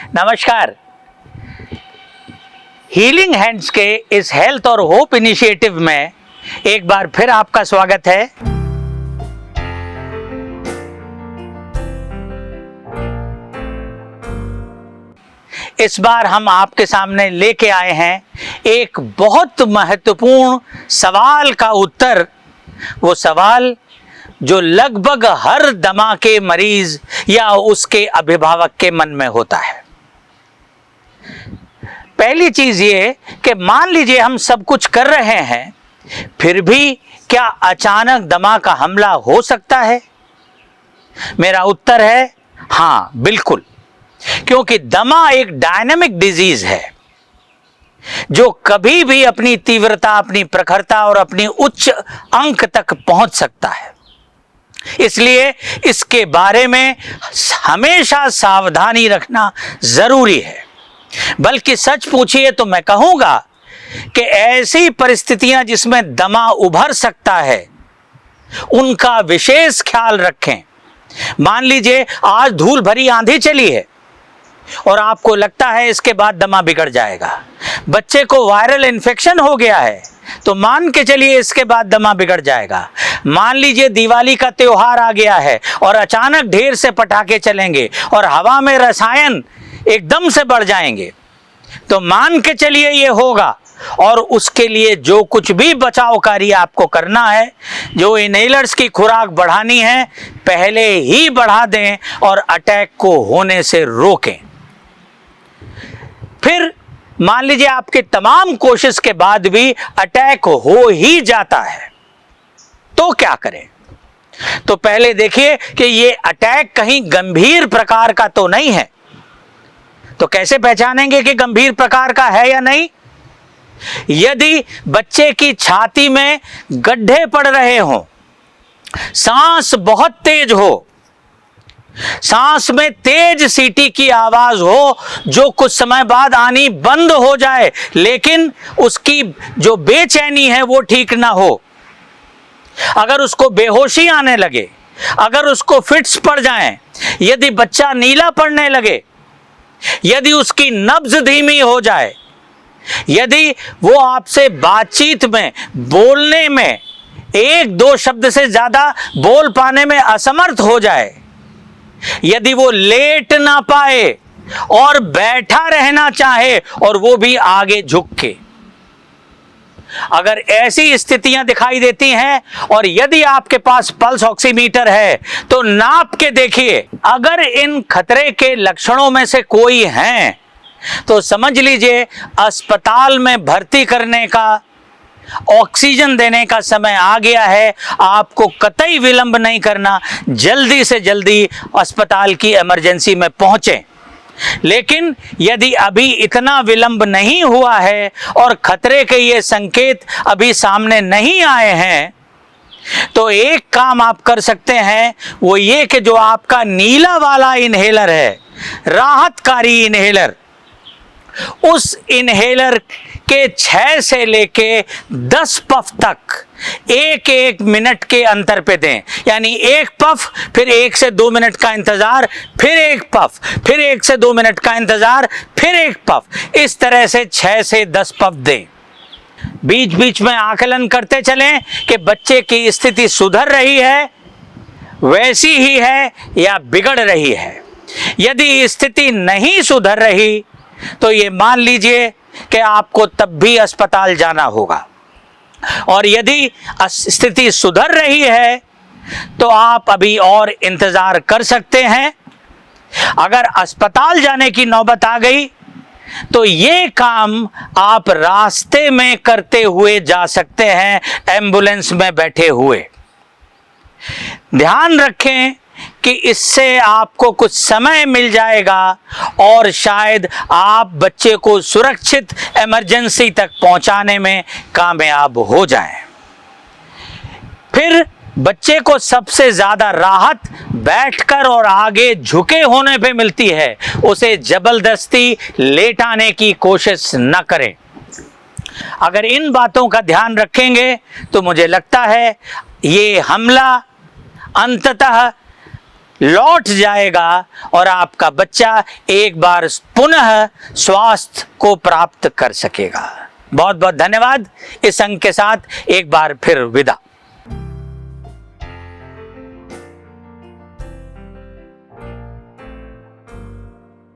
नमस्कार। Healing hands के इस हेल्थ और होप इनिशिएटिव में एक बार फिर आपका स्वागत है। इस बार हम आपके सामने लेके आए हैं एक बहुत महत्वपूर्ण सवाल का उत्तर। वो सवाल जो लगभग हर दमा के मरीज या उसके अभिभावक के मन में होता है। पहली चीज ये कि मान लीजिए हम सब कुछ कर रहे हैं, फिर भी क्या अचानक दमा का हमला हो सकता है? मेरा उत्तर है हाँ, बिल्कुल। क्योंकि दमा एक डायनामिक डिजीज है जो कभी भी अपनी तीव्रता, अपनी प्रखरता और अपनी उच्च अंक तक पहुंच सकता है। इसलिए इसके बारे में हमेशा सावधानी रखना जरूरी है। बल्कि सच पूछिए तो मैं कहूंगा कि ऐसी परिस्थितियां जिसमें दमा उभर सकता है, उनका विशेष ख्याल रखें। मान लीजिए आज धूल भरी आंधी चली है और आपको लगता है इसके बाद दमा बिगड़ जाएगा। बच्चे को वायरल इन्फेक्शन हो गया है तो मान के चलिए इसके बाद दमा बिगड़ जाएगा। मान लीजिए दिवाली का त्योहार आ गया है और अचानक ढेर से पटाखे चलेंगे और हवा में रसायन एकदम से बढ़ जाएंगे, तो मान के चलिए ये होगा। और उसके लिए जो कुछ भी बचावकारी आपको करना है, जो इनहेलर्स की खुराक बढ़ानी है, पहले ही बढ़ा दें और अटैक को होने से रोकें। फिर मान लीजिए आपके तमाम कोशिश के बाद भी अटैक हो ही जाता है, तो क्या करें? तो पहले देखिए कि ये अटैक कहीं गंभीर प्रकार का तो नहीं है। तो कैसे पहचानेंगे कि गंभीर प्रकार का है या नहीं? यदि बच्चे की छाती में गड्ढे पड़ रहे हों, सांस बहुत तेज हो, सांस में तेज सीटी की आवाज हो जो कुछ समय बाद आनी बंद हो जाए, लेकिन उसकी जो बेचैनी है वो ठीक ना हो, अगर उसको बेहोशी आने लगे, अगर उसको फिट्स पड़ जाएं, यदि बच्चा नीला पड़ने लगे, यदि उसकी नब्ज धीमी हो जाए, यदि वो आपसे बातचीत में, बोलने में एक दो शब्द से ज्यादा बोल पाने में असमर्थ हो जाए, यदि वो लेट ना पाए और बैठा रहना चाहे और वो भी आगे झुक के, अगर ऐसी स्थितियां दिखाई देती हैं और यदि आपके पास पल्स ऑक्सीमीटर है तो नाप के देखिए। अगर इन खतरे के लक्षणों में से कोई हैं तो समझ लीजिए अस्पताल में भर्ती करने का, ऑक्सीजन देने का समय आ गया है। आपको कतई विलंब नहीं करना, जल्दी से जल्दी अस्पताल की इमरजेंसी में पहुंचें। लेकिन यदि अभी इतना विलंब नहीं हुआ है और खतरे के ये संकेत अभी सामने नहीं आए हैं, तो एक काम आप कर सकते हैं, वो ये कि जो आपका नीला वाला इनहेलर है, राहतकारी इनहेलर, उस इनहेलर के 6 से लेके 10 पफ तक एक एक मिनट के अंतर पे दें। यानी एक पफ, फिर 1 से 2 मिनट का इंतजार, फिर एक पफ, फिर 1 से 2 मिनट का इंतजार, फिर एक पफ। इस तरह से 6 से 10 पफ दें। बीच बीच में आकलन करते चलें कि बच्चे की स्थिति सुधर रही है, वैसी ही है या बिगड़ रही है। यदि स्थिति नहीं सुधर रही तो ये मान लीजिए कि आपको तब भी अस्पताल जाना होगा, और यदि स्थिति सुधर रही है तो आप अभी और इंतजार कर सकते हैं। अगर अस्पताल जाने की नौबत आ गई तो ये काम आप रास्ते में करते हुए जा सकते हैं, एम्बुलेंस में बैठे हुए। ध्यान रखें कि इससे आपको कुछ समय मिल जाएगा और शायद आप बच्चे को सुरक्षित इमरजेंसी तक पहुंचाने में कामयाब हो जाएं। फिर बच्चे को सबसे ज्यादा राहत बैठकर और आगे झुके होने पे मिलती है। उसे जबरदस्ती लेटाने की कोशिश न करें। अगर इन बातों का ध्यान रखेंगे तो मुझे लगता है ये हमला अंततः लौट जाएगा और आपका बच्चा एक बार पुनः स्वास्थ्य को प्राप्त कर सकेगा। बहुत बहुत धन्यवाद। इस अंक के साथ एक बार फिर विदा।